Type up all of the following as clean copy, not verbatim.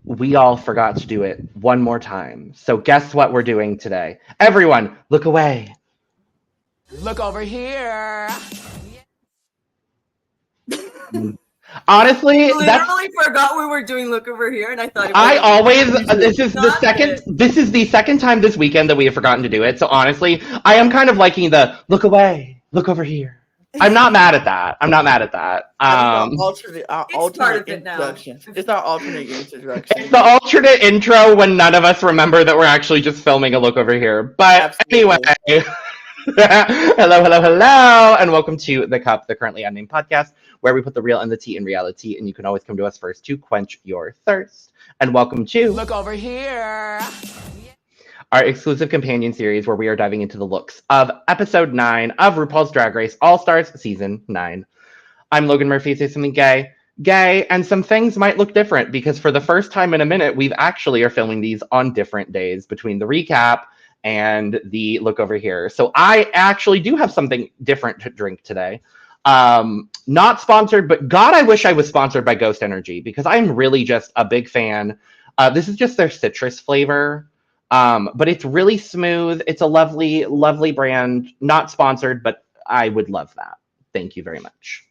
we all forgot to do it one more time. So guess what we're doing today? Everyone, look away. Look over here. Honestly, literally forgot we were doing look over here, and I thought this is the second time this weekend that we have forgotten to do it. So honestly, I am kind of liking the look away, look over here. I'm not mad at that. Our alternate introduction. It's our alternate introduction. It's the alternate intro when none of us remember that we're actually just filming a look over here. But Anyway, hello, and welcome to The Cup, the Currently Unnamed Podcast, where we put the real and the tea in reality, and you can always come to us first to quench your thirst. And welcome to Look over here, our exclusive companion series where we are diving into the looks of episode 9 of RuPaul's Drag Race All-Stars Season 9. I'm Logan Murphy, say something gay, and some things might look different because for the first time in a minute, we've actually are filming these on different days between the recap and the look over here. So I actually do have something different to drink today. Not sponsored, but God, I wish I was sponsored by Ghost Energy because I'm really just a big fan. This is just their citrus flavor. But it's really smooth. It's a lovely, lovely brand. Not sponsored, but I would love that. Thank you very much.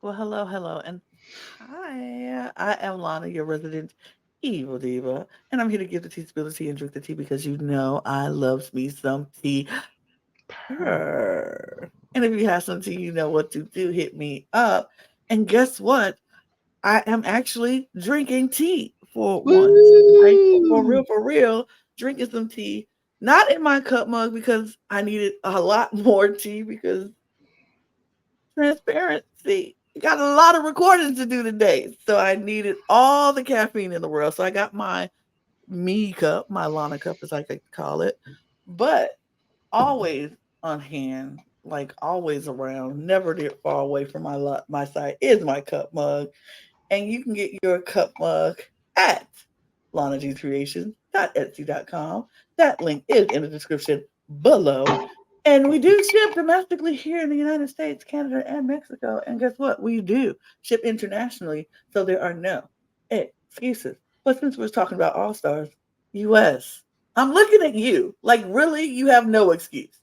Well, hello, and hi. I am Lana, your resident evil diva, and I'm here to give the tea, spill the tea, and drink the tea because you know I love me some tea. Purr. And if you have some tea, you know what to do. Hit me up. And guess what? I am actually drinking tea for once. Like, for real, drinking some tea. Not in my cup mug because I needed a lot more tea because transparency. Got a lot of recordings to do today. So I needed all the caffeine in the world. So I got my me cup, my Lana cup as I could call it. But always on hand, like always around, never did far away from my side is my cup mug. And you can get your cup mug at lanagcreations.etsy.com. That link is in the description below. And we do ship domestically here in the United States, Canada, and Mexico. And guess what? We do ship internationally, so there are no excuses. But since we're talking about All-Stars, US, I'm looking at you. Like, really? You have no excuse.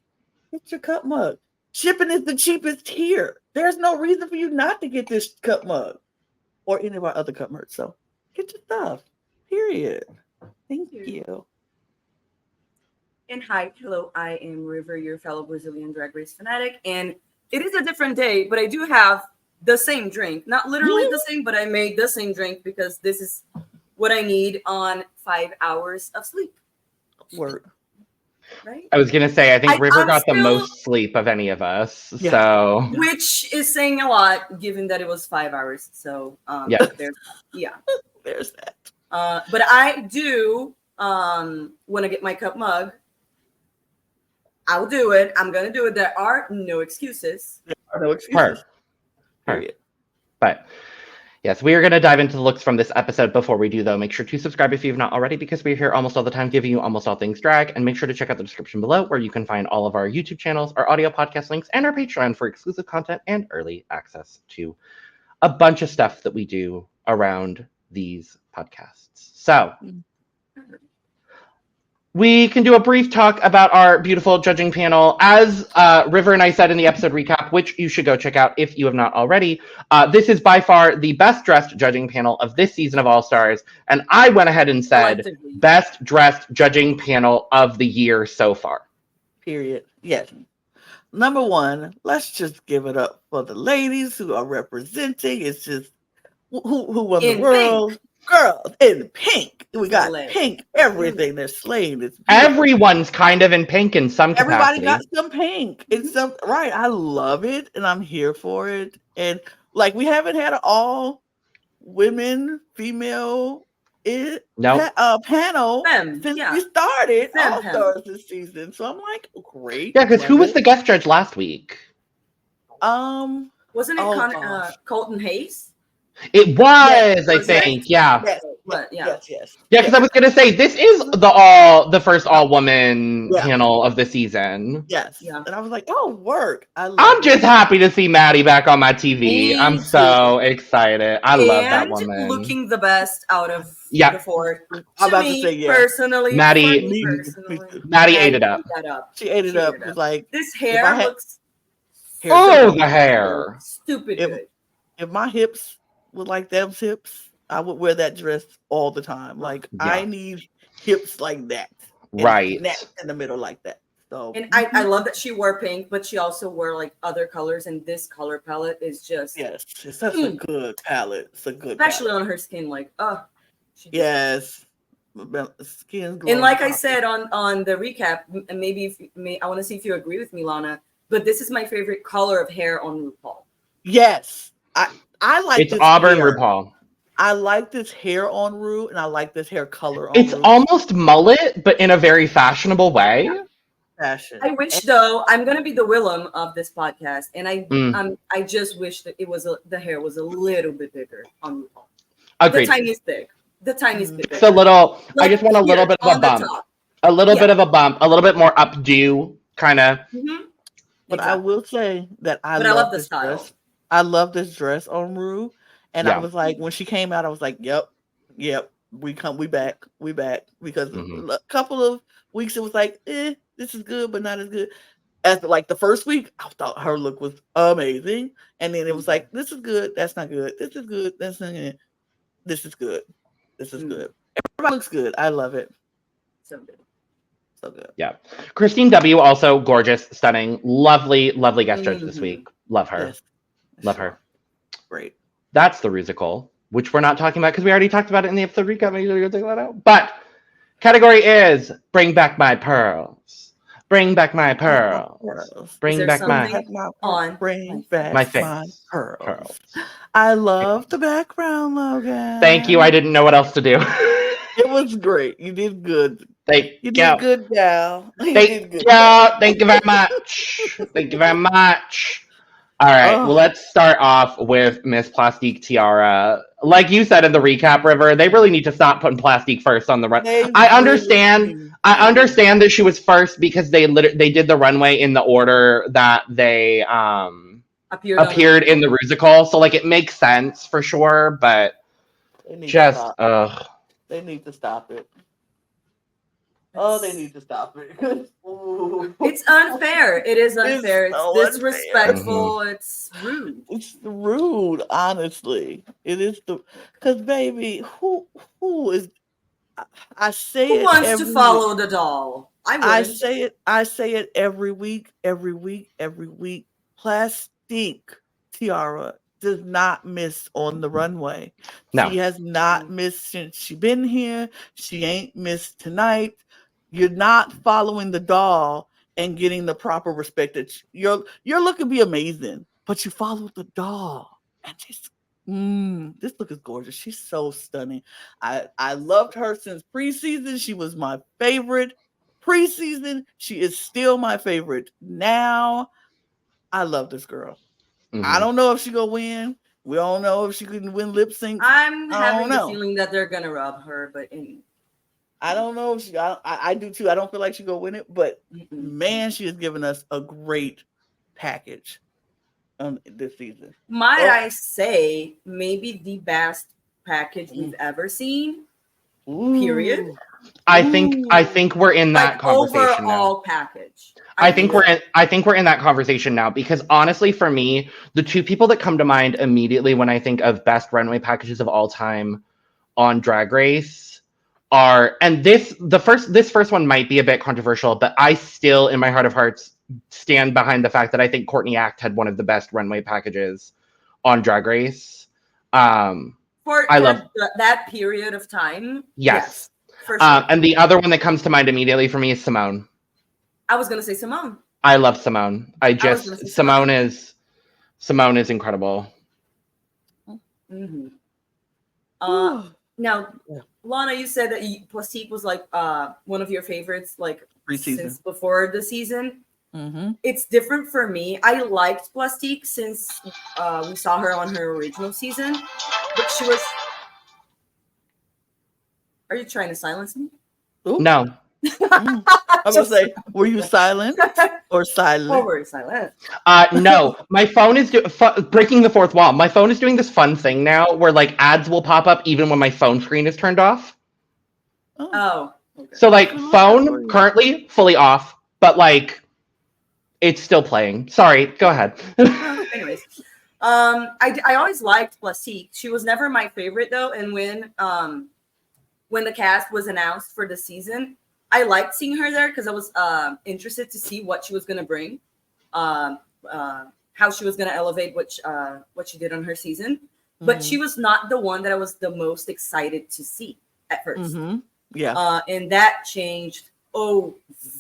Get your cup mug. Shipping is the cheapest here. There's no reason for you not to get this cup mug or any of our other cup merch. So get your stuff. Period. Thank you. And hi, hello, I am River, your fellow Brazilian Drag Race fanatic, and it is a different day, but I do have the same drink. Not literally the same, but I made the same drink because this is what I need on 5 hours of sleep. Word. Right? I was going to say, I think River got the most sleep of any of us. Yeah. So, which is saying a lot, given that it was 5 hours. So, there's that. But I do want to get my cup mug. I'll do it. I'm going to do it. There are no excuses. Period. But yes, we are going to dive into the looks from this episode. Before we do, though, make sure to subscribe if you've not already, because we're here almost all the time giving you almost all things drag. And make sure to check out the description below where you can find all of our YouTube channels, our audio podcast links, and our Patreon for exclusive content and early access to a bunch of stuff that we do around these podcasts. So we can do a brief talk about our beautiful judging panel. As River and I said in the episode recap, which you should go check out if you have not already, this is by far the best dressed judging panel of this season of All Stars. And I went ahead and said best dressed judging panel of the year so far. Period. Yes. Number one, let's just give it up for the ladies who are representing. It's just who won the world. Pink. Girls in pink. We got pink everything. They're slaying. Everyone's kind of in pink in some capacity. Everybody got some pink. It's some right. I love it and I'm here for it. And like we haven't had an all women female panel since we started All Stars this season. So I'm like, great. Yeah, because who was the guest judge last week? Wasn't it Colton Hayes? It was, I was it? think. Yeah. Yes, But yeah. yes. Yeah, because I was gonna say this is the first all woman Yeah. panel of the season. Yes. Yeah. And I was like, oh, work. I love I'm it. just happy to see Maddie back on my TV. Me I'm too. so excited. I love that And woman. looking the best out of Yeah. the four. I'm about me, to say, yeah. personally, Maddie- for me Me- personally, Maddie ate it up. that up. She ate it up. ate It was like, This If hair I had- looks Oh, the hair. stupid If- good. if my hips were like them's hips, I would wear that dress all the time. Like, Yeah. I need hips like that. And Right. snaps in the middle like that. So, And I love that she wore pink, but she also wore like other colors, and this color palette is just yes, it's such a good palette. It's a good especially palette. on her skin, like she just- Yes. Skin's glowing. And like I said on the recap, and maybe I want to see if you agree with me, Lana, but this is my favorite color of hair on RuPaul. Yes. I like It's this Auburn hair. RuPaul. I like this hair on Ru, and I like this hair color on It's Ru. almost mullet, but in a very fashionable way. Fashion. I wish though I'm gonna be the Willem of this podcast, and I just wish that it was the hair was a little bit bigger on RuPaul. Agreed. The tiniest bit. The tiniest bit. It's a little. I Like just want a little here, bit of a on the bump. top. A little Yeah. bit of a bump. A little bit more updo, kind of. Mhm. But I will say that I love the this style. dress. I love this dress on Ru. And Yeah. I was like, when she came out, I was like, yep, we back. Because a couple of weeks it was like, this is good, but not as good. As like the first week, I thought her look was amazing. And then it was like, this is good, that's not good. This is good, that's not good. This is good. This is good. Everybody looks good. I love it. So good. So good. Yeah. Christine W. also gorgeous, stunning, lovely, lovely guest judge this week. Love her. Yes. Love her. Great. That's the musical, which we're not talking about because we already talked about it in the episode recap. Maybe you'll take that out. But category is Bring Back My Pearls. Bring back my pearls. Bring back my Bring back my my face. pearls. I love the background, Logan. Thank you. I didn't know what else to do. It was great. You did good. Thank You did good, gal. You Thank did good. you. Thank you very much. Thank you very much. All right. Oh. Well, let's start off with Miss Plastique Tiara. Like you said in the recap, River, they really need to stop putting Plastique first on the run. I understand that she was first because they did the runway in the order that they appeared in the musical. So like it makes sense for sure, but just they need to stop it. Oh, they need to stop it. Ooh. It's unfair. It is unfair. It's, so disrespectful. It's rude. It's rude, honestly. It is because baby, who is? I say Who it. wants every to follow week. the doll? I say it. I say it every week. Plastique Tiara does not miss on the runway. No. She has not missed since she been here. She ain't missed tonight. You're not following the doll and getting the proper respect that your look could be amazing, but you followed the doll and just this look is gorgeous. She's so stunning. I loved her since preseason. She was my favorite preseason. She is still my favorite now. I love this girl. I don't know if she gonna win. We don't know if she can win lip sync. I'm having the feeling that they're gonna rub her, but I don't know if she. I do too. I don't feel like she gonna win it, but man, she has given us a great package this season. Might I say, maybe the best package we've ever seen. Period. I think we're in that conversation overall now. Package. I think we're in that conversation now because honestly, for me, the two people that come to mind immediately when I think of best runway packages of all time on Drag Race are, and this first one might be a bit controversial, but I still, in my heart of hearts, stand behind the fact that I think Courtney Act had one of the best runway packages on Drag Race. I love that period of time. Yes. For sure. And the other one that comes to mind immediately for me is Simone. I was gonna say Simone. I love Simone. Simone is incredible. Mm-hmm. Now, Lana, you said that Plastique was like one of your favorites, like Pre-season. since before the season. Mm-hmm. It's different for me. I liked Plastique since we saw her on her original season, but she was. Are you trying to silence me? Ooh. No. I was gonna say, were you silent or silent? Oh, we're silent. No. My phone is breaking the fourth wall. My phone is doing this fun thing now where like ads will pop up even when my phone screen is turned off. Oh. Okay. So like phone currently fully off, but like it's still playing. Sorry, go ahead. Anyways, I always liked Plastique. She was never my favorite though, and when the cast was announced for the season, I liked seeing her there because I was interested to see what she was gonna bring, how she was gonna elevate what she did on her season. But she was not the one that I was the most excited to see at first. Yeah. And that changed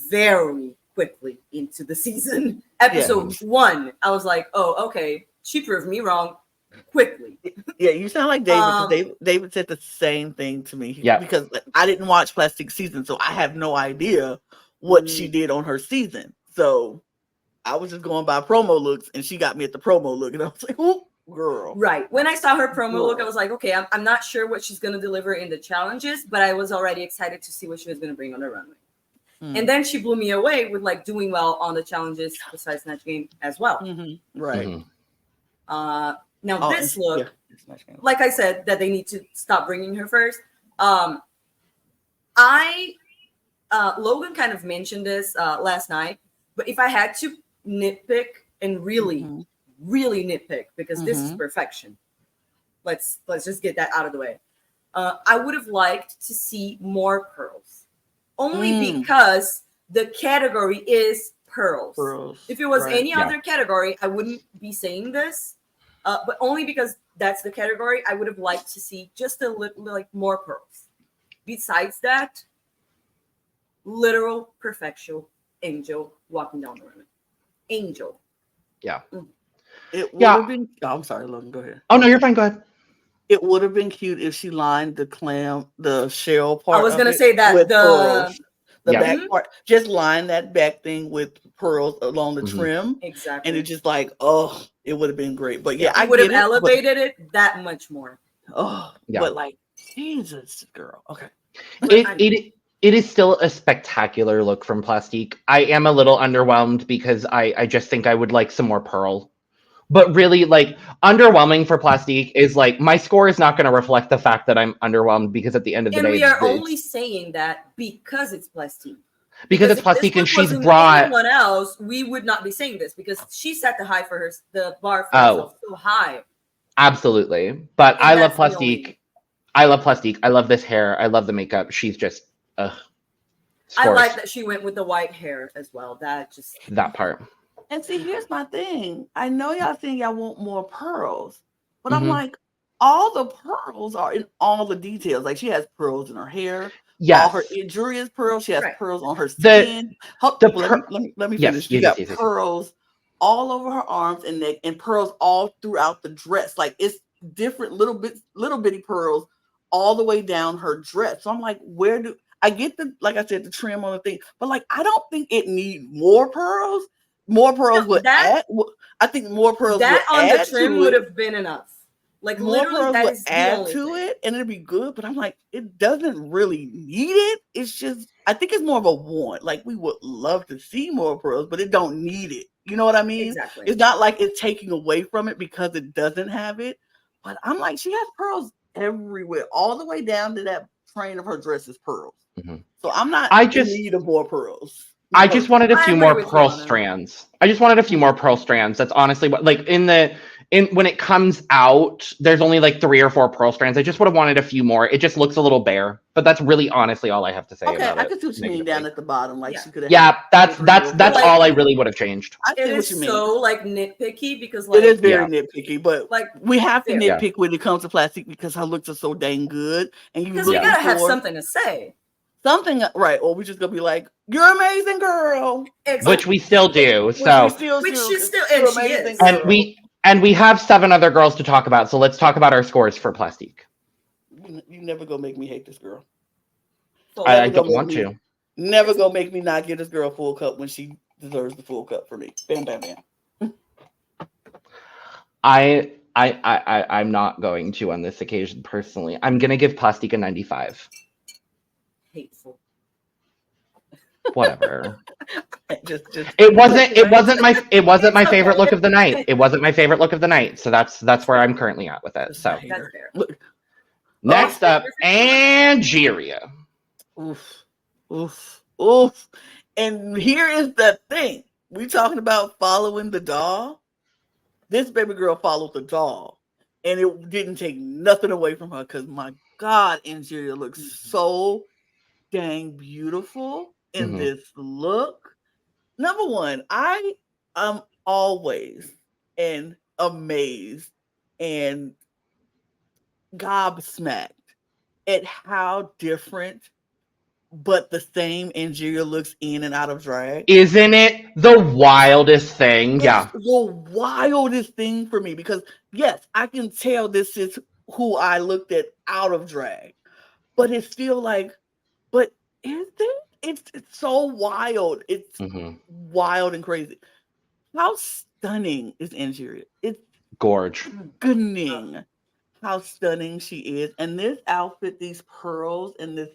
very quickly into the season. Episode 1, I was like, oh, okay, she proved me wrong quickly. Yeah, you sound like David. David said the same thing to me. Yeah, because I didn't watch Plastic season, so I have no idea what she did on her season. So I was just going by promo looks, and she got me at the promo look, and I was like, "Oh, girl!" Right. When I saw her promo look, I was like, "Okay, I'm not sure what she's going to deliver in the challenges, but I was already excited to see what she was going to bring on the runway." And then she blew me away with like doing well on the challenges besides Snatch Game as well. Right. Now this look, like I said, that they need to stop bringing her first. Logan kind of mentioned this last night, but if I had to nitpick and really nitpick, because this is perfection, let's just get that out of the way. I would have liked to see more pearls, only because the category is pearls. If it was any other category, I wouldn't be saying this. But only because that's the category, I would have liked to see just a little like more pearls. Besides that, literal perfection angel walking down the runway. Angel. Yeah. It would have been. Oh, I'm sorry, Logan. Go ahead. Oh no, you're fine. Go ahead. It would have been cute if she lined the shell part. I was gonna say that with pearls. The Yeah. back part, just line that back thing with pearls along the trim. Exactly. And it's just like, oh, it would have been great. But yeah, I would have elevated it that much more. But like, Jesus, girl. Okay. It is still a spectacular look from Plastique. I am a little underwhelmed because I just think I would like some more pearl. But really, like, underwhelming for Plastique is like, my score is not going to reflect the fact that I'm underwhelmed because at the end of the day, we are only saying that because it's Plastique. Because it's Plastique and she's brought anyone else, we would not be saying this because she set the bar for herself so high. Absolutely. But I love Plastique. I love Plastique. I love this hair. I love the makeup. She's just I like that she went with the white hair as well. That part. And see, here's my thing. I know y'all think y'all want more pearls, but I'm like, all the pearls are in all the details. Like she has pearls in her hair. Yeah. All her Angeria's pearls. She has pearls on her skin. Let me finish. She got pearls all over her arms and neck, and pearls all throughout the dress. Like it's different little bitty pearls all the way down her dress. So I'm like, where do I get like I said, the trim on the thing? But like, I don't think it needs more pearls. More pearls would add. I think more pearls that would on add the trim would have been enough. Like more literally, pearls would add to it, and it'd be good. But I'm like, it doesn't really need it. It's just, I think it's more of a want. Like we would love to see more pearls, but it don't need it. You know what I mean? Exactly. It's not like it's taking away from it because it doesn't have it. But I'm like, she has pearls everywhere, all the way down to that train of her dress is pearls. So I'm not in need of more pearls. I just wanted a few more pearl strands. I just wanted a few more pearl strands. That's honestly what, like, when it comes out, there's only like 3 or 4 pearl strands. I just would have wanted a few more. It just looks a little bare, but that's really honestly all I have to say about it. Okay, I could see what you mean down at the bottom, like she could have. Yeah, that's all I really would have changed. It is so like nitpicky because like it is very nitpicky, but like we have to nitpick when it comes to Plastique because her looks are so dang good, and because we gotta have something to say. Something right, or we just gonna be like, "You're amazing, girl," which we still do. So, which she's still amazing, and we have 7 other girls to talk about. So let's talk about our scores for Plastique. You never gonna make me hate this girl. I don't want to. Never gonna make me not give this girl a full cup when she deserves the full cup for me. Bam, bam, bam. I'm not going to on this occasion personally. I'm gonna give Plastique a 95. Hateful. Just It wasn't my favorite look of the night. It wasn't my favorite look of the night. So that's where I'm currently at with it. So That's fair. next up, Angeria. Oof. And here is the thing. We talking about following the doll. This baby girl followed the doll. And it didn't take nothing away from her because my God, Angeria looks so dang beautiful in this look. Number one, I am always amazed and gobsmacked at how different but the same Angeria looks in and out of drag. Isn't it the wildest thing? It's the wildest thing for me because yes, I can tell this is who I looked at out of drag, but it's still like, but is it? It's so wild. It's wild and crazy. How stunning is Angeria? It's gorge. Stunning. How stunning she is. And this outfit, these pearls, and this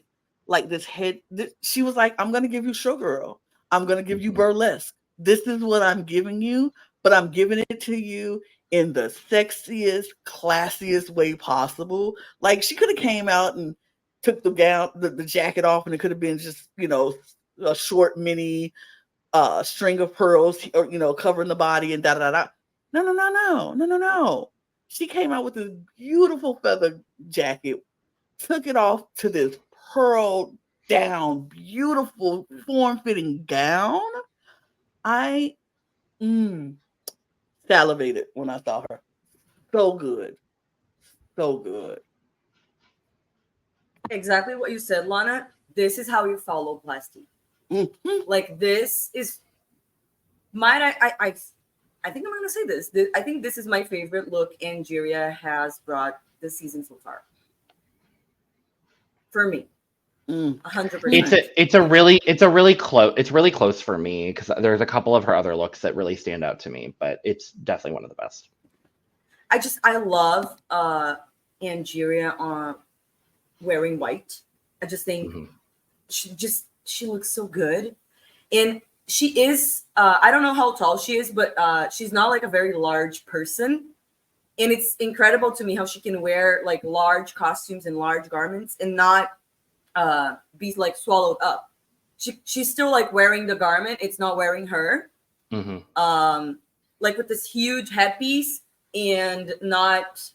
head, she was like, I'm gonna give you showgirl. I'm gonna give you burlesque. This is what I'm giving you, but I'm giving it to you in the sexiest, classiest way possible. Like she could have came out and took the gown, the jacket off, and it could have been just, a short mini string of pearls, or covering the body and da. No. She came out with this beautiful feather jacket, took it off to this pearl down, beautiful form-fitting gown. I salivated when I saw her. So good. Exactly what you said, Lana. This is how you follow Plastique. Like this is I think I'm gonna say this. I think this is my favorite look Angeria has brought this season so far. For me, 100%. It's really close for me because there's a couple of her other looks that really stand out to me, but it's definitely one of the best. I love Angeria wearing white. I just think she looks so good, and she is. I don't know how tall she is, but she's not like a very large person, and it's incredible to me how she can wear like large costumes and large garments and not be like swallowed up. She's still like wearing the garment; it's not wearing her. Like with this huge headpiece and not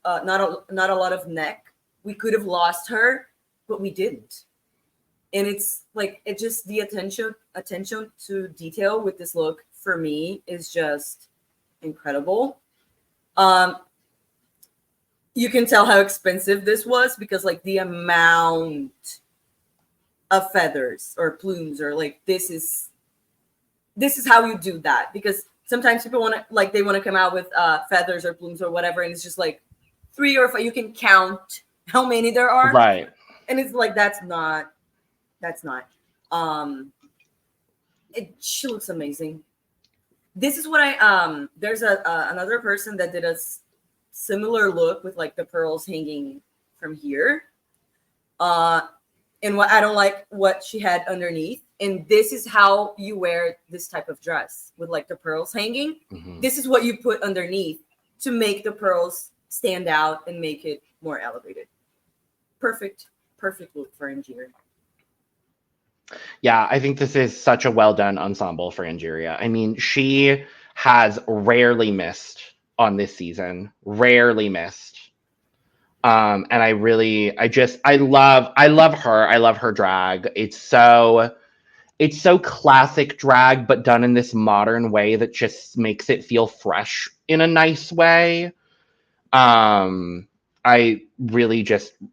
a lot of neck. We could have lost her, but we didn't. And it's like it just the attention to detail with this look for me is just incredible. You can tell how expensive this was because like the amount of feathers or plumes or like this is how you do that, because sometimes people want to come out with feathers or plumes or whatever, and it's just like 3 or 5. You can count how many there are, right? And it's like that's not. She looks amazing. This is what there's another person that did a similar look with like the pearls hanging from here. And what I don't like what she had underneath. And this is how you wear this type of dress with like the pearls hanging. This is what you put underneath to make the pearls stand out and make it more elevated. Perfect look for Angeria. Yeah, I think this is such a well done ensemble for Angeria. I mean, she has rarely missed on this season. Rarely missed. And I love her. I love her drag. It's so classic drag, but done in this modern way that just makes it feel fresh in a nice way. I really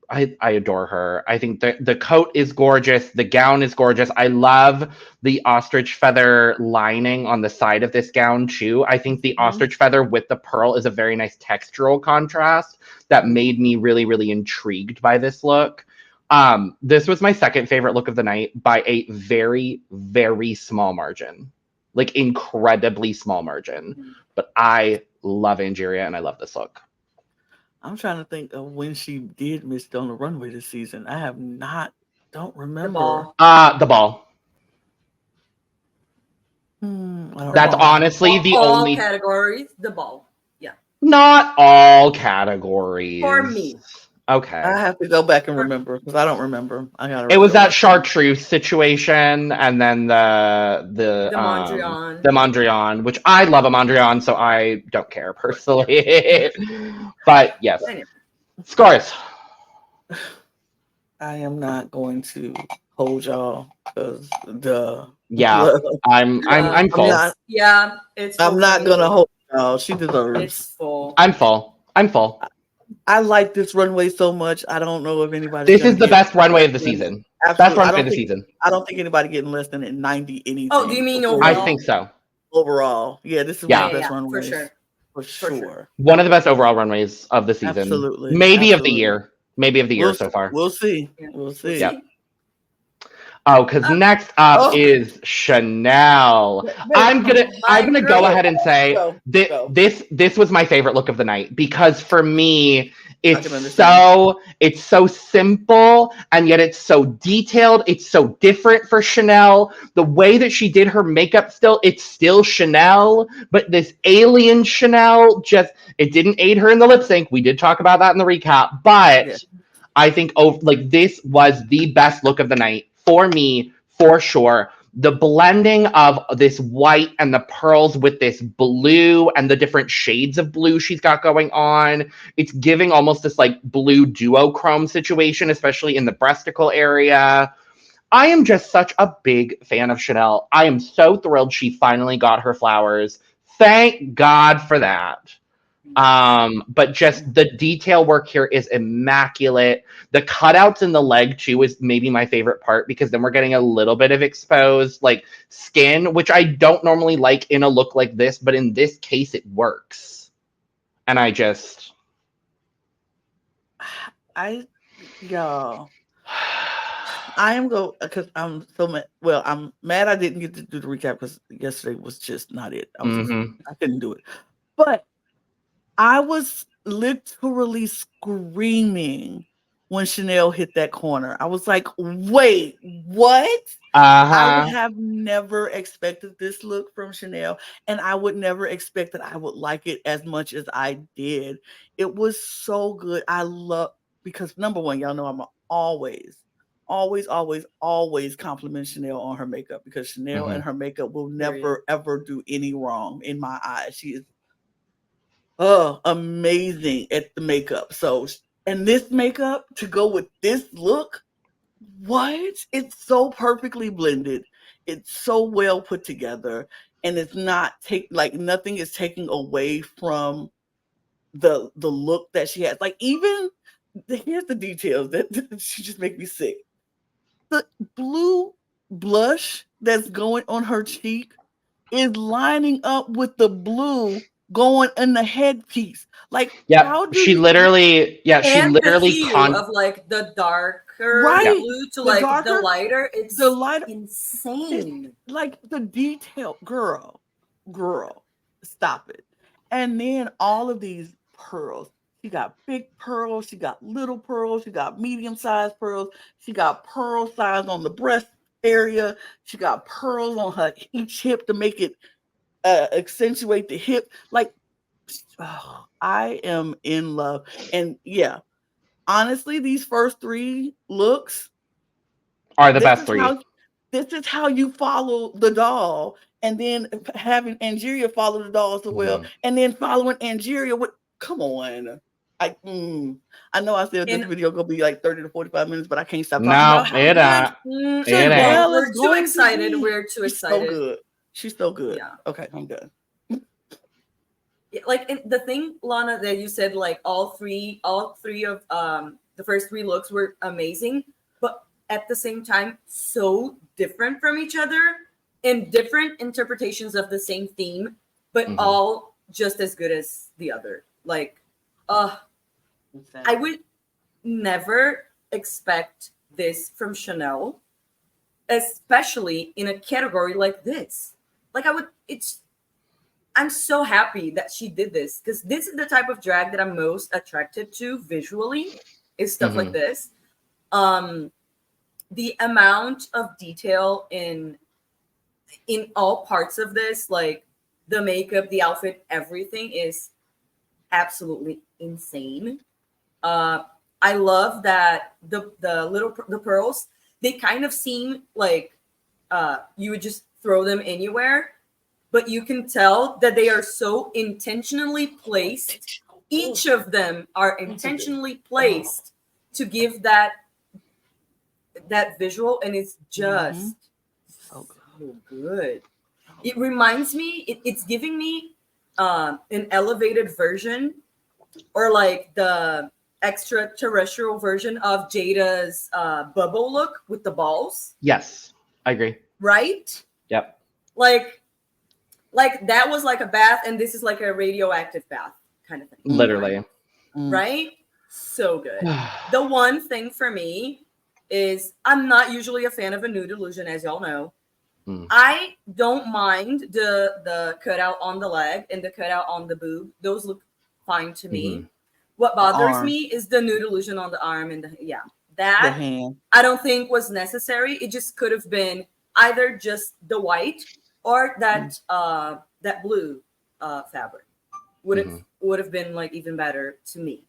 I adore her. I think the coat is gorgeous. The gown is gorgeous. I love the ostrich feather lining on the side of this gown too. I think the ostrich feather with the pearl is a very nice textural contrast that made me really, really intrigued by this look. This was my second favorite look of the night by a very, very small margin, like incredibly small margin. But I love Angeria and I love this look. I'm trying to think of when she did miss on the runway this season. Don't remember. The ball. That's ball. honestly the all only categories. The ball. Yeah. Not all categories. For me. Okay. I have to go back and remember because I don't remember. It was that chartreuse situation, and then the Mondrian, which I love a Mondrian, so I don't care personally. But yes, scores. I am not going to hold y'all because I'm full. I'm not gonna hold y'all. She deserves. It's full. I'm full. I like this runway so much. I don't know if anybody. This is the best runway of the season. Absolutely. Best runway of the season. I don't think anybody getting less than 90 anything. Oh, do you mean overall? I think so. Overall, yeah, this is one of the best runways for sure. One of the best overall runways of the season. Absolutely. Maybe of the year. So far. We'll see. Yeah. Oh, because next up is Shannel. I'm gonna go ahead and say this was my favorite look of the night because for me it's so simple and yet it's so detailed. It's so different for Shannel. The way that she did her makeup it's still Shannel, but this alien Shannel it didn't aid her in the lip sync. We did talk about that in the recap, but I think this was the best look of the night. For me, for sure, the blending of this white and the pearls with this blue and the different shades of blue she's got going on. It's giving almost this blue duochrome situation, especially in the breasticle area. I am just such a big fan of Shannel. I am so thrilled she finally got her flowers. Thank God for that. But just the detail work here is immaculate. The cutouts in the leg too is maybe my favorite part because then we're getting a little bit of exposed skin, which I don't normally like in a look like this, but in this case it works. And I am because I'm so mad. Well, I'm mad I didn't get to do the recap because yesterday was just not it. I couldn't do it, but I was literally screaming when Shannel hit that corner. I was like, wait, what? I would have never expected this look from Shannel, and I would never expect that I would like it as much as I did. It was so good. Because number one, y'all know I'm always compliment Shannel on her makeup because Shannel and her makeup will never, ever do any wrong in my eyes. She is amazing at the makeup. So, and this makeup to go with this look, it's so perfectly blended. It's so well put together, and it's not nothing is taking away from the look that she has. Here's the details that she just make me sick. The blue blush that's going on her cheek is lining up with the blue going in the headpiece. How do she you literally the hue of the darker blue to the lighter. It's the lighter insane. It's the detail, girl, stop it. And then all of these pearls. She got big pearls, she got little pearls, she got medium-sized pearls, she got pearl size on the breast area, she got pearls on her each hip to make it accentuate the hip. I am in love. And honestly, these first three looks are the best three. This is how you follow the doll, and then having Angeria follow the doll so well, and then following Angeria with come on. I know I said this video gonna be 30 to 45 minutes, but I can't stop talking about We're too excited. We're too excited. So good. She's so good. Yeah. Okay, I'm done. The thing, Lana, that you said, all three of the first three looks were amazing, but at the same time, so different from each other and different interpretations of the same theme, but all just as good as the other. I would never expect this from Shannel, especially in a category like this. I'm so happy that she did this because this is the type of drag that I'm most attracted to visually is stuff like this. The amount of detail in all parts of this, like the makeup, the outfit, everything is absolutely insane. I love that the pearls, they kind of seem like you would just throw them anywhere, but you can tell that they are so intentionally placed. Each of them are intentionally placed to give that visual, and it's just so good. It reminds me, it's giving me an elevated version, or like the extraterrestrial version of Jada's bubble look with the balls. Yes, I agree. Right? Yep. Like that was like a bath, and this is like a radioactive bath kind of thing. Literally. Right? So good. The one thing for me is I'm not usually a fan of a nude illusion, as y'all know. I don't mind the cutout on the leg and the cutout on the boob. Those look fine to me. What bothers me is the nude illusion on the arm and the hand. I don't think was necessary. It just could have been either just the white or that that blue fabric. Would have been like even better to me.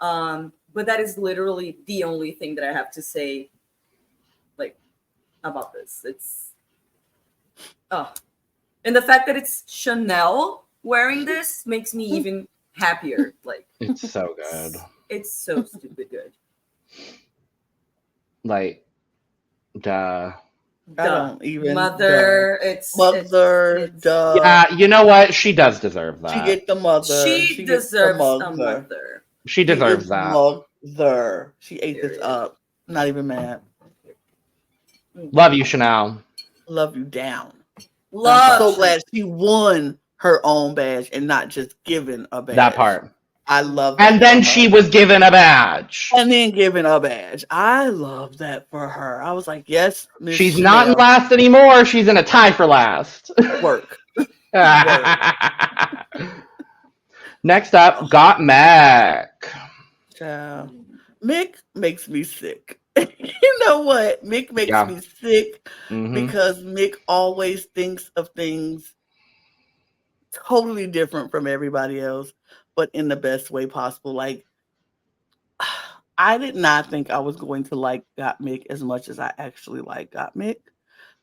But that is literally the only thing that I have to say like about this. It's and the fact that it's Shannel wearing this makes me even happier. Like it's so good. It's so stupid good. Like I don't even mother. It's duh. Yeah, you know what? She does deserve that. She get the mother. She deserves a mother. She deserves that. Mother. She ate this up. Not even mad. Love you, Shannel. Love you down. I'm so glad she won her own badge and not just given a badge. That part. I love that. And then she was given a badge. And then given a badge. I love that for her. I was like, yes, Miss She's Shannel. not in last anymore. She's in a tie for last. Work. Next up, Gottmik. Mick makes me sick. You know what? Mick makes me sick because Mick always thinks of things totally different from everybody else, but in the best way possible. Like, I did not think I was going to like Gottmik as much as I actually like Gottmik,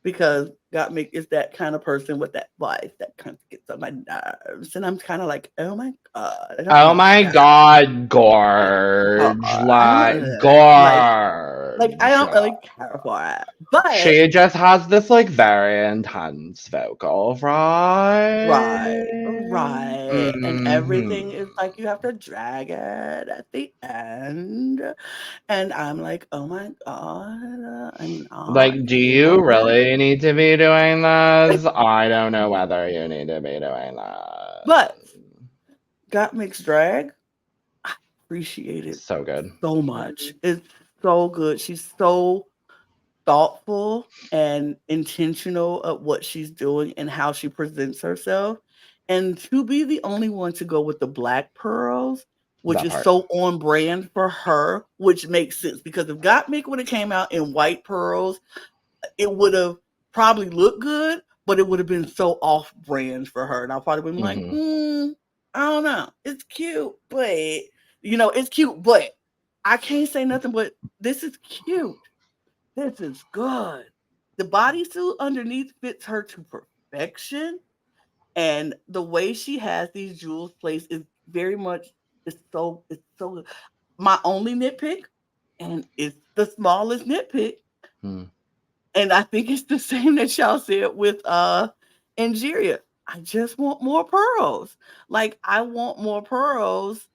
because Gottmik is that kind of person with that voice that kind of gets on my nerves. And I'm kind of like, oh my God. Oh my God, Gorge. Gorge. Like, I don't really care for it. But she just has this like very intense vocal, right? Right. And everything is like you have to drag it at the end. And I'm like, oh my God. I'm not. Like, do you really need to be doing this? I don't know whether you need to be doing that. But Gottmik's drag, I appreciate it so good. So much. It's so good. She's so thoughtful and intentional of what she's doing and how she presents herself. And to be the only one to go with the black pearls, which is so on brand for her, which makes sense, because if Gottmik would have came out in white pearls, it would have probably looked good, but it would have been so off brand for her. And I'll probably been like, I don't know. It's cute, but it's cute, but I can't say nothing but this is cute. This is good. The bodysuit underneath fits her to perfection. And the way she has these jewels placed is very much, it's so good. My only nitpick, and it's the smallest nitpick, and I think it's the same that y'all said with Angeria. I just want more pearls. Like, I want more pearls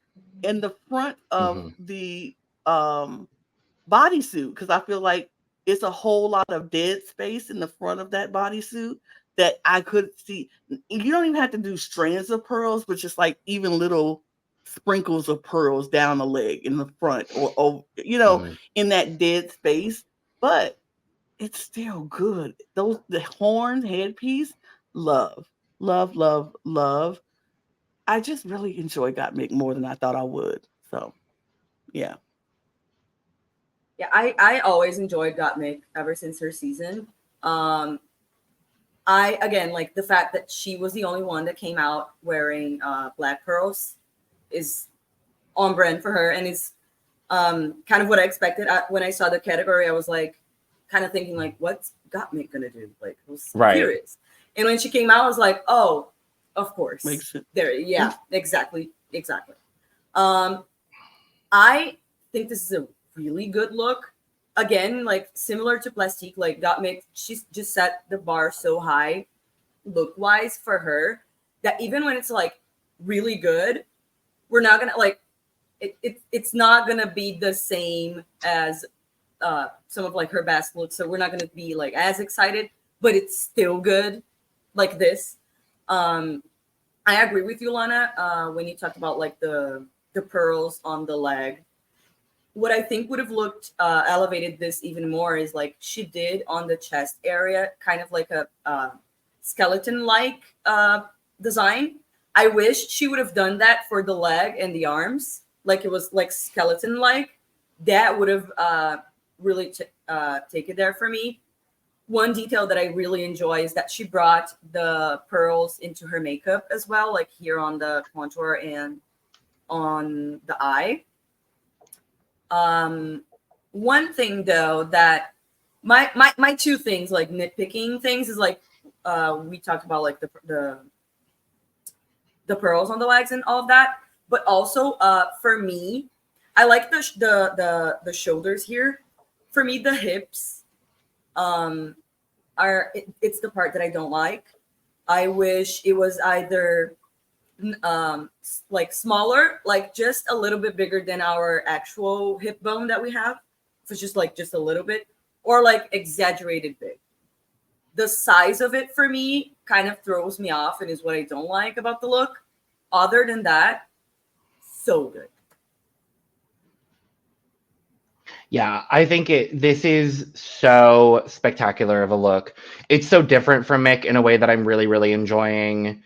in the front of the bodysuit, because I feel like it's a whole lot of dead space in the front of that bodysuit that I could see. You don't even have to do strands of pearls, but just like even little sprinkles of pearls down the leg in the front, or in that dead space. But it's still good. The horn headpiece, love. love, love, love. I just really enjoy Gottmik more than I thought I would. So, yeah. Yeah, I always enjoyed Gottmik ever since her season. I again like the fact that she was the only one that came out wearing black pearls is on brand for her, and is kind of what I expected. When I saw the category, I was like, kind of thinking like, what's Gottmik gonna do? Like, I was curious. And when she came out, I was like, oh, of course. Makes it. There, yeah, exactly. I think this is a really good look. Again, like similar to Plastique, like Gottmik, she's just set the bar so high look-wise for her that even when it's like really good, we're not gonna like it's not gonna be the same as some of like her best looks. So we're not gonna be like as excited, but it's still good like this. I agree with you, Lana, when you talked about like the pearls on the leg. What I think would have looked elevated this even more is like she did on the chest area, kind of like a skeleton-like design. I wish she would have done that for the leg and the arms, like it was like skeleton-like. That would have really take it there for me. One detail that I really enjoy is that she brought the pearls into her makeup as well, like here on the contour and on the eye. One thing though that my two things, like nitpicking things, is like we talked about like the pearls on the legs and all of that, but also for me, I like the shoulders here. For me, the hips it's the part that I don't like. I wish it was either like smaller, like just a little bit bigger than our actual hip bone that we have. So just like just a little bit, or like exaggerated big. The size of it for me kind of throws me off and is what I don't like about the look. Other than that, so good. Yeah, I think this is so spectacular of a look. It's so different from Mick in a way that I'm really, really enjoying.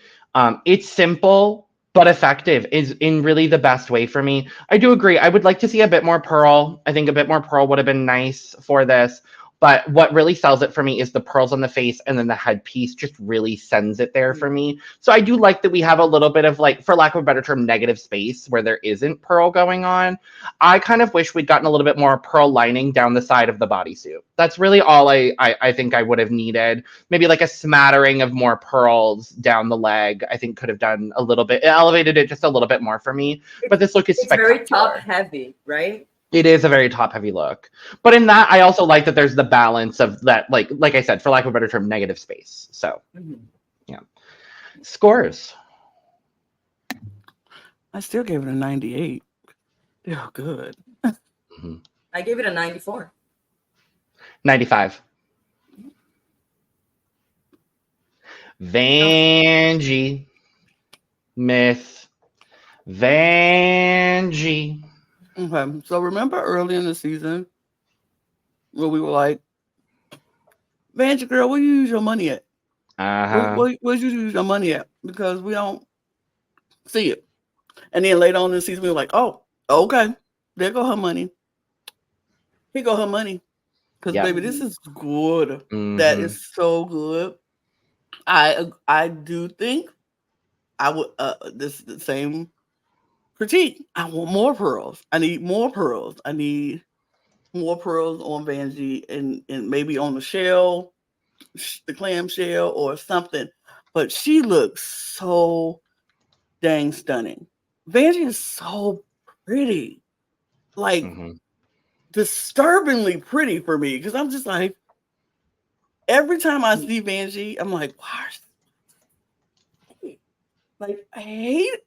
It's simple, but effective is in really the best way for me. I do agree. I would like to see a bit more pearl. I think a bit more pearl would have been nice for this. But what really sells it for me is the pearls on the face, and then the headpiece just really sends it there for me. So I do like that we have a little bit of, like, for lack of a better term, negative space where there isn't pearl going on. I kind of wish we'd gotten a little bit more pearl lining down the side of the bodysuit. That's really all I think I would have needed. Maybe like a smattering of more pearls down the leg, I think could have done a little bit. It elevated it just a little bit more for me. But this look is spectacular. Very top heavy, right? It is a very top-heavy look. But in that, I also like that there's the balance of that, like I said, for lack of a better term, negative space. So, yeah. Scores. I still gave it a 98. They're good. I gave it a 94. 95. Vanjie. Miss Vanjie. Okay, so remember early in the season where we were like, Vanjie girl, where you use your money at? Where'd you use your money at? Because we don't see it. And then later on in the season, we were like, oh, okay, there go her money. Here go her money. Because baby, this is good. That is so good. I do think I would this is the same critique. I want more pearls. I need more pearls. I need more pearls on Vanjie and maybe on the shell, the clam shell or something. But she looks so dang stunning. Vanjie is so pretty. Like disturbingly pretty for me. Because I'm just like, every time I see Vanjie, I'm like, why? Like, I hate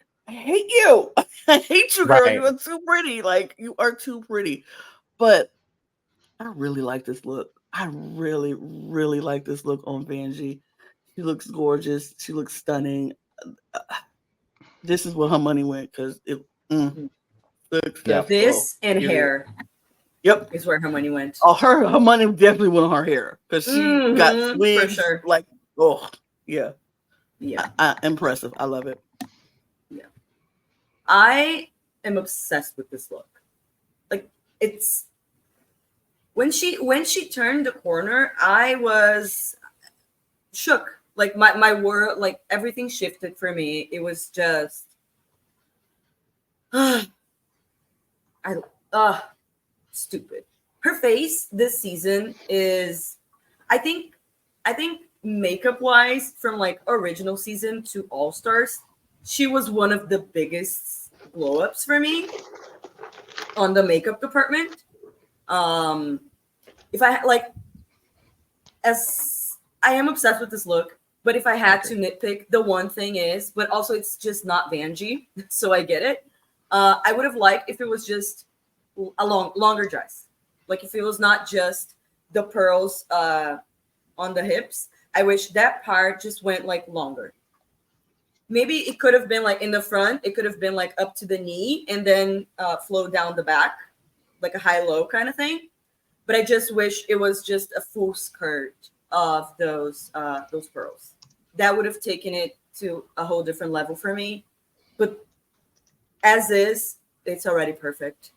you. I hate you, girl. Right. You are too pretty. Like, you are too pretty. But I really like this look. I really, really like this look on Vanjie. She looks gorgeous. She looks stunning. This is where her money went because it looks this and hair. Yep, is where her money went. Oh, her money definitely went on her hair because she got swigs. For sure. Like, oh yeah. Yeah. Impressive. I love it. Yeah. I am obsessed with this look. Like, it's when she turned the corner, I was shook. Like my world, like everything shifted for me. It was just stupid. Her face this season is, I think makeup wise, from like original season to All Stars, she was one of the biggest glow ups for me on the makeup department. If I like, as I am obsessed with this look, but if I had to nitpick, the one thing is, but also it's just not Vanjie, so I get it. I would have liked if it was just a longer dress. Like if it was not just the pearls on the hips. I wish that part just went like longer. Maybe it could have been like in the front, it could have been like up to the knee and then flow down the back, like a high-low kind of thing. But I just wish it was just a full skirt of those pearls. That would have taken it to a whole different level for me. But as is, it's already perfect.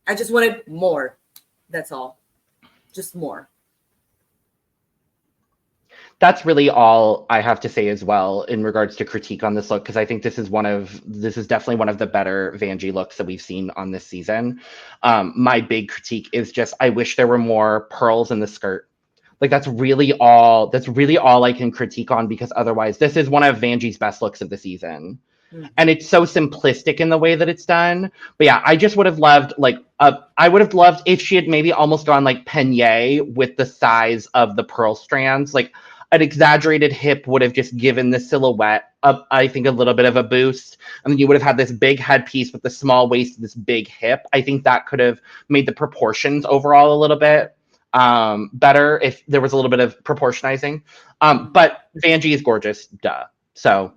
I just wanted more. That's all. Just more. That's really all I have to say as well in regards to critique on this look, because I think this is definitely one of the better Vanjie looks that we've seen on this season. My big critique is just I wish there were more pearls in the skirt. Like that's really all I can critique on, because otherwise this is one of Vanjie's best looks of the season. And it's so simplistic in the way that it's done. But yeah, I just would have loved I would have loved if she had maybe almost gone like Peigne with the size of the pearl strands. Like an exaggerated hip would have just given the silhouette I think a little bit of a boost. And then you would have had this big headpiece with the small waist, this big hip. I think that could have made the proportions overall a little bit better if there was a little bit of proportionizing. But Vanjie is gorgeous, duh. So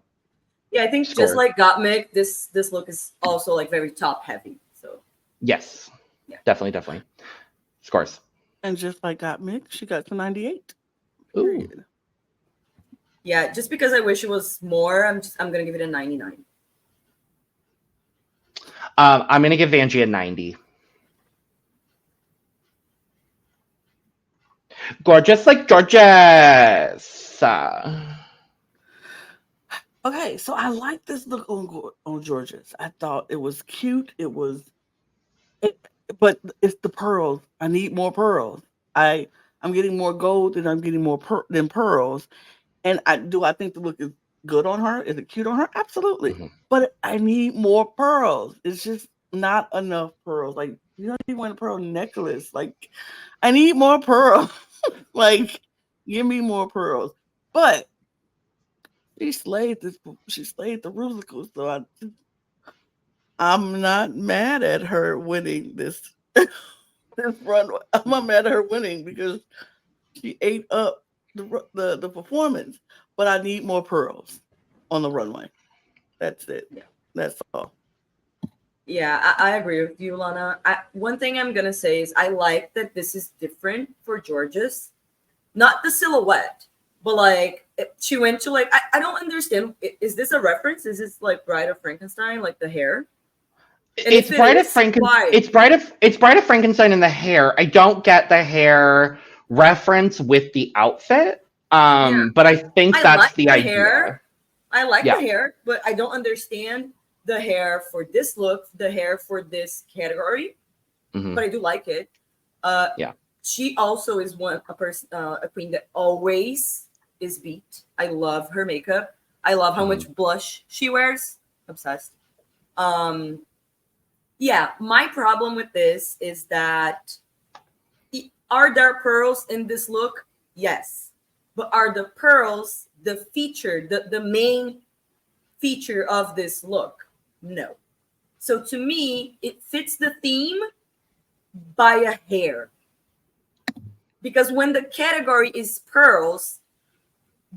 yeah, I think just like Gottmik, this look is also like very top heavy. So yes, yeah, definitely scores. And just like Gottmik, she got to 98. Ooh. Yeah, just because I wish it was more, I'm gonna give it a 99. I'm gonna give Vanjie a 90. Gorgeous like Jorgeous. Okay, so I like this look on Jorgeous. I thought it was cute. But it's the pearls. I need more pearls. I'm getting more gold and I'm getting more than pearls. And I think the look is good on her. Is it cute on her? Absolutely. Mm-hmm. But I need more pearls. It's just not enough pearls. Like you don't even want a pearl necklace. Like I need more pearls. Like give me more pearls. But she slayed the rusical, so I'm not mad at her winning this runway. I'm not mad at her winning because she ate up the performance. But I need more pearls on the runway. That's it. Yeah. That's all. Yeah, I agree with you, Lana. One thing I'm gonna say is I like that this is different for Jorgeous, not the silhouette. But like she went to like I don't understand. Is this a reference? Is this like Bride of Frankenstein, like the hair? And it's Bride of Frankenstein. It's Bride of Frankenstein in the hair. I don't get the hair reference with the outfit. But I think that's like the idea. Hair. I like the hair, but I don't understand the hair for this look, the hair for this category. Mm-hmm. But I do like it. She also is a queen that always is beat. I love her makeup. I love how much blush she wears. Obsessed. My problem with this is that are there pearls in this look? Yes. But are the pearls the feature, the main feature of this look? No. So to me, it fits the theme by a hair. Because when the category is pearls,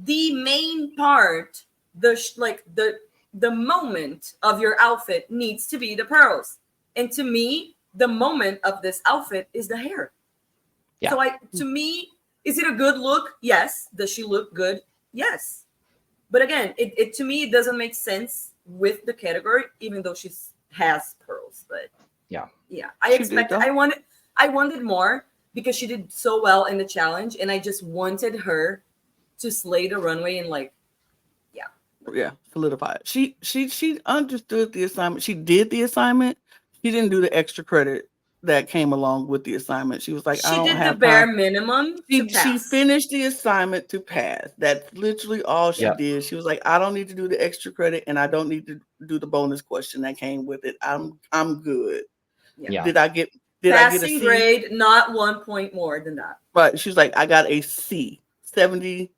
the main part, the moment of your outfit needs to be the pearls. And to me, the moment of this outfit is the hair. Yeah. So to me, is it a good look? Yes. Does she look good? Yes. But again, it to me, it doesn't make sense with the category, even though she has pearls. But yeah, I wanted more because she did so well in the challenge, and I just wanted her to slay the runway and like, solidify it. She understood the assignment. She did the assignment. She didn't do the extra credit that came along with the assignment. She was like, I she don't did have the bare time. minimum to pass. She finished the assignment to pass. That's literally all she did. She was like, I don't need to do the extra credit, and I don't need to do the bonus question that came with it. I'm good. Yeah. Did I get passing a C? grade, not 1 point more than that. But she was like, I got a C, 70,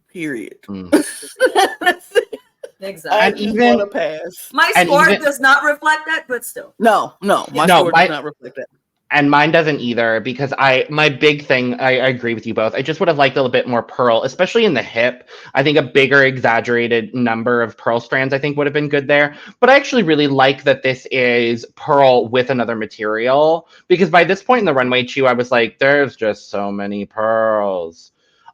period. That's it. Exactly. I just want to pass. My score does not reflect that, but still. No, my score does not reflect that. And mine doesn't either, because my big thing, I agree with you both. I just would have liked a little bit more pearl, especially in the hip. I think a bigger exaggerated number of pearl strands, I think, would have been good there. But I actually really like that this is pearl with another material, because by this point in the runway chew, I was like, there's just so many pearls.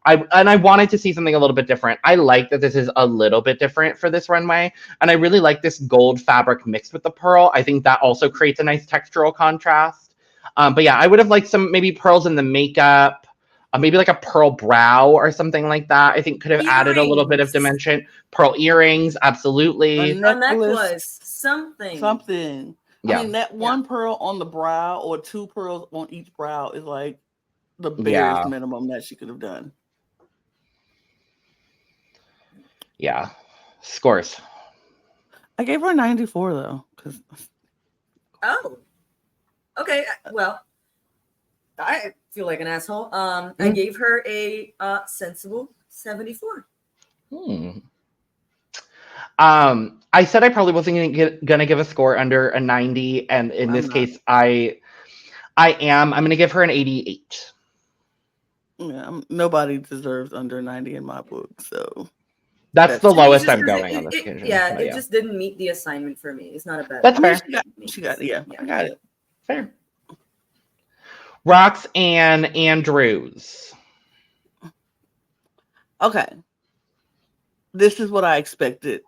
I wanted to see something a little bit different. I like that this is a little bit different for this runway. And I really like this gold fabric mixed with the pearl. I think that also creates a nice textural contrast. But yeah, I would have liked some maybe pearls in the makeup, maybe like a pearl brow or something like that. I think could have added a little bit of dimension. Pearl earrings, absolutely. A necklace, something. Yeah. I mean, that one pearl on the brow or two pearls on each brow is like the barest minimum that she could have done. Yeah. Scores. I gave her a 94 though. Okay, well, I feel like an asshole. I gave her a sensible 74. I said I probably wasn't gonna give a score under a 90, and in this case, I am. I'm gonna give her an 88. Yeah, nobody deserves under 90 in my book, so that's the lowest I'm going on this occasion. It just didn't meet the assignment for me. It's not a bad. That's fair. She got I got it. Fair. Roxxxy Andrews. Okay. This is what I expected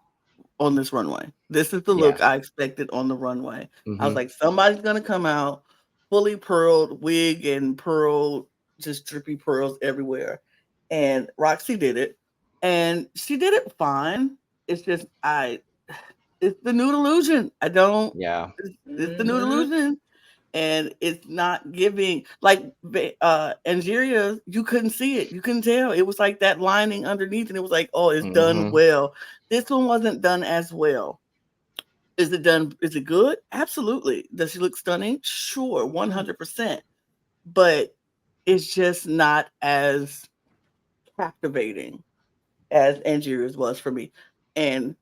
on this runway. This is the look I expected on the runway. I was like, somebody's gonna come out fully pearled, wig and pearl, just drippy pearls everywhere. And Roxxxy did it. And she did it fine. It's just it's the nude illusion. It's the nude illusion. And it's not giving like Angeria, you couldn't see it. You couldn't tell. It was like that lining underneath, and it was like, oh, it's done well. This one wasn't done as well. Is it done? Is it good? Absolutely. Does she look stunning? Sure, 100%. But it's just not as captivating as Angeria's was for me. And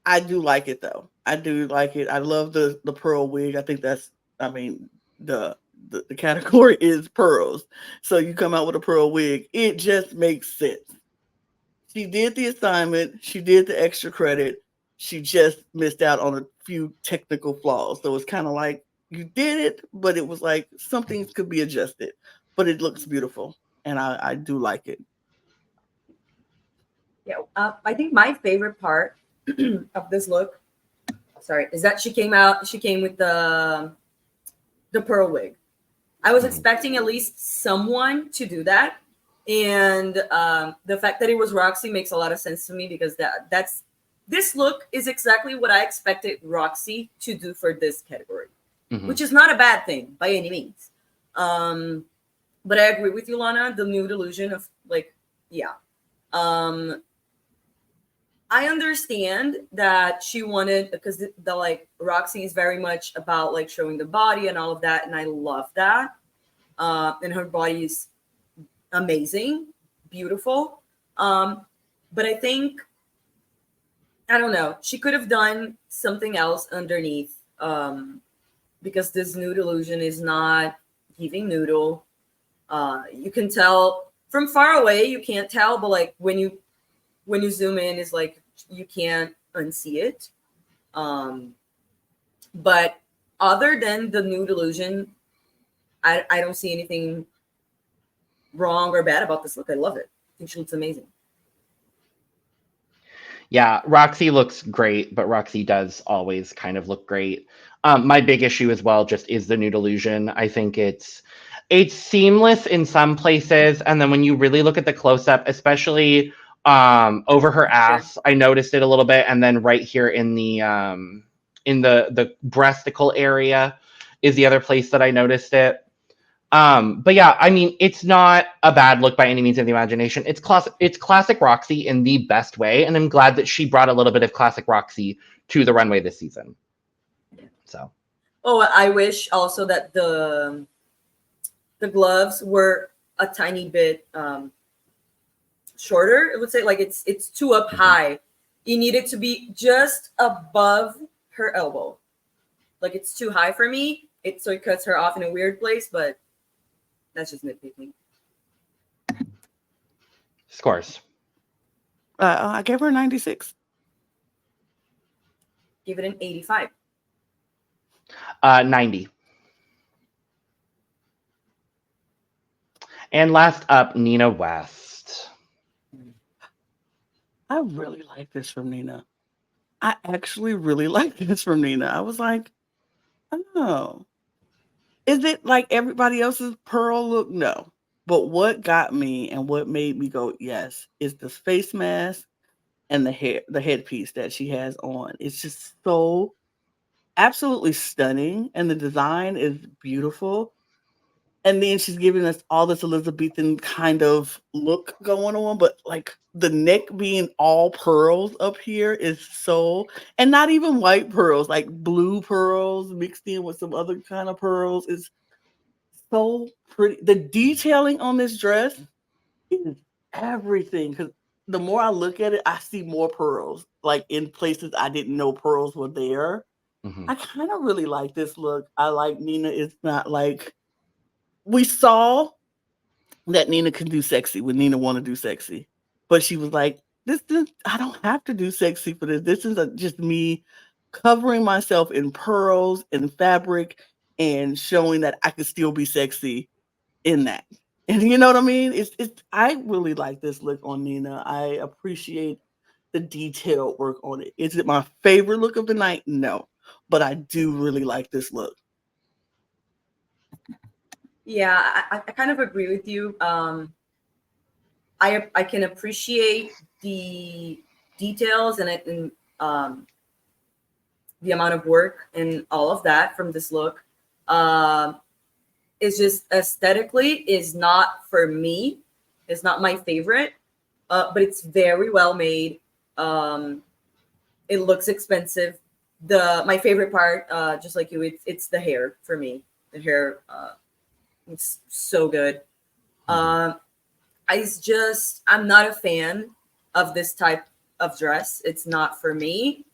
I do like it though. I do like it. I love the pearl wig. I think that's, I mean, the category is pearls. So you come out with a pearl wig, it just makes sense. She did the assignment, she did the extra credit, she just missed out on a few technical flaws. So it's kind of like you did it, but it was like some things could be adjusted. But it looks beautiful, and I do like it. Yeah, I think my favorite part of this look, is that she came with the pearl wig. I was expecting at least someone to do that, and the fact that it was Roxxxy makes a lot of sense to me, because this look is exactly what I expected Roxxxy to do for this category, which is not a bad thing by any means. But I agree with you, Lana. The nude illusion of I understand that she wanted, because the like Roxxxy is very much about like showing the body and all of that, and I love that. And her body is amazing, beautiful. But I think, I don't know, she could have done something else underneath, because this nude illusion is not giving noodle. You can tell from far away, you can't tell, but like when you zoom in, it's like you can't unsee it. But other than the nude illusion, I don't see anything wrong or bad about this look. I love it. I think she looks amazing. Yeah, Roxxxy looks great, but Roxxxy does always kind of look great. My big issue as well just is the nude illusion. I think it's seamless in some places, and then when you really look at the close up, especially over her ass, I noticed it a little bit, and then right here in the breasticle area is the other place that I noticed it. But yeah, I mean, it's not a bad look by any means of the imagination. It's classic Roxxxy in the best way, and I'm glad that she brought a little bit of classic Roxxxy to the runway this season. So. Oh, I wish also that the gloves were a tiny bit shorter. I would say like it's too up high. You need it to be just above her elbow. Like it's too high for me. So it cuts her off in a weird place, but that's just nitpicking. Scores. I gave her a 96. Give it an 85. 90. And last up, Nina West. I really like this from Nina. I actually really like this from Nina. I was like, oh. Is it like everybody else's pearl look? No. But what got me and what made me go, yes, is the face mask and the headpiece that she has on. It's just so absolutely stunning. And the design is beautiful. And then she's giving us all this Elizabethan kind of look going on, but like the neck being all pearls up here is so, and not even white pearls, like blue pearls mixed in with some other kind of pearls is so pretty. The detailing on this dress is everything. Because the more I look at it, I see more pearls, like in places I didn't know pearls were there. Mm-hmm. I kind of really like this look. I like Nina. It's not like, we saw that Nina can do sexy when Nina want to do sexy, but she was like, I don't have to do sexy for this. This is just me covering myself in pearls and fabric and showing that I could still be sexy in that. And you know what I mean? I really like this look on Nina. I appreciate the detailed work on it. Is it my favorite look of the night? No, but I do really like this look. Yeah, I kind of agree with you. I can appreciate the details and the amount of work and all of that from this look. It's just aesthetically is not for me. It's not my favorite, but it's very well made. It looks expensive. My favorite part, just like you, it's the hair for me. The hair. It's so good. I'm not a fan of this type of dress. It's not for me,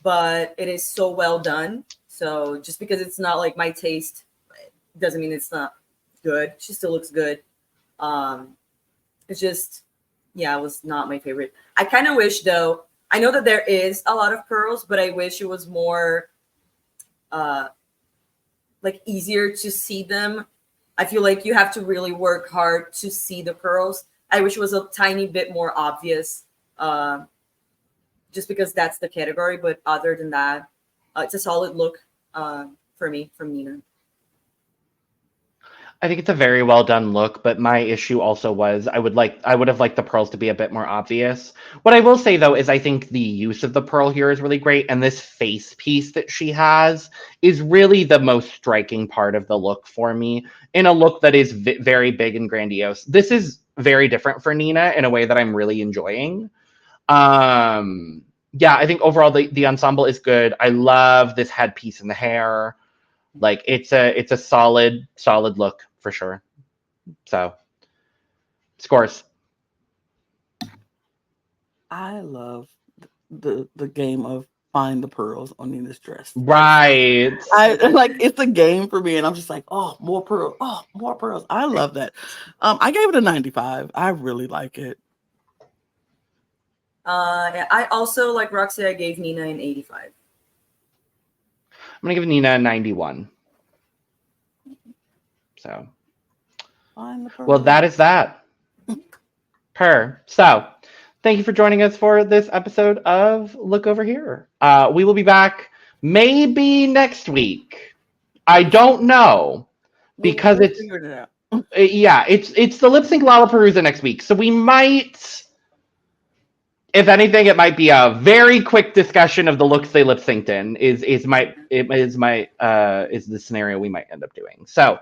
but it is so well done. So just because it's not like my taste doesn't mean it's not good. She still looks good. It's just, yeah, it was not my favorite. I kind of wish though, I know that there is a lot of pearls, but I wish it was more like easier to see them. I feel like you have to really work hard to see the pearls. I wish it was a tiny bit more obvious, just because that's the category. But other than that, it's a solid look for me from Nina. I think it's a very well done look, but my issue also was I would have liked the pearls to be a bit more obvious. What I will say though is I think the use of the pearl here is really great, and this face piece that she has is really the most striking part of the look for me in a look that is very big and grandiose. This is very different for Nina in a way that I'm really enjoying. Yeah, I think overall the ensemble is good. I love this headpiece and the hair. Like it's a solid look for sure. So scores. I love the game of find the pearls on Nina's dress. Right. I like, it's a game for me, and I'm just like, oh, more pearls. Oh, more pearls. I love that. I gave it a 95. I really like it. I also, like Roxy, I gave Nina an 85. I'm gonna give Nina a 91. So, well, that is that. So Thank you for joining us for this episode of Look Over Here. We will be back maybe next week. I don't know because We'll it's figure it out. it's the lip sync Lollapalooza next week, so we might. If anything, it might be a very quick discussion of the looks they lip synced in. Is the scenario we might end up doing. So,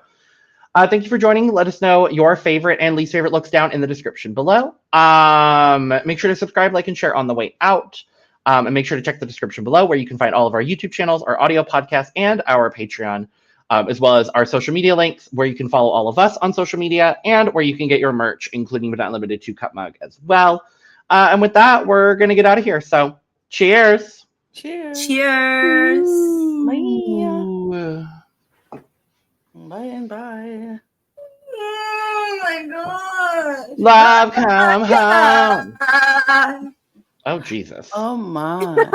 thank you for joining. Let us know your favorite and least favorite looks down in the description below. Make sure to subscribe, like, and share on the way out. And make sure to check the description below where you can find all of our YouTube channels, our audio podcasts, and our Patreon, as well as our social media links where you can follow all of us on social media and where you can get your merch, including but not limited to Cup Mug as well. And with that, we're going to get out of here. So, cheers. Cheers. Cheers. Bye. Bye and bye. Oh my god. Love come home. Oh, Jesus. Oh my.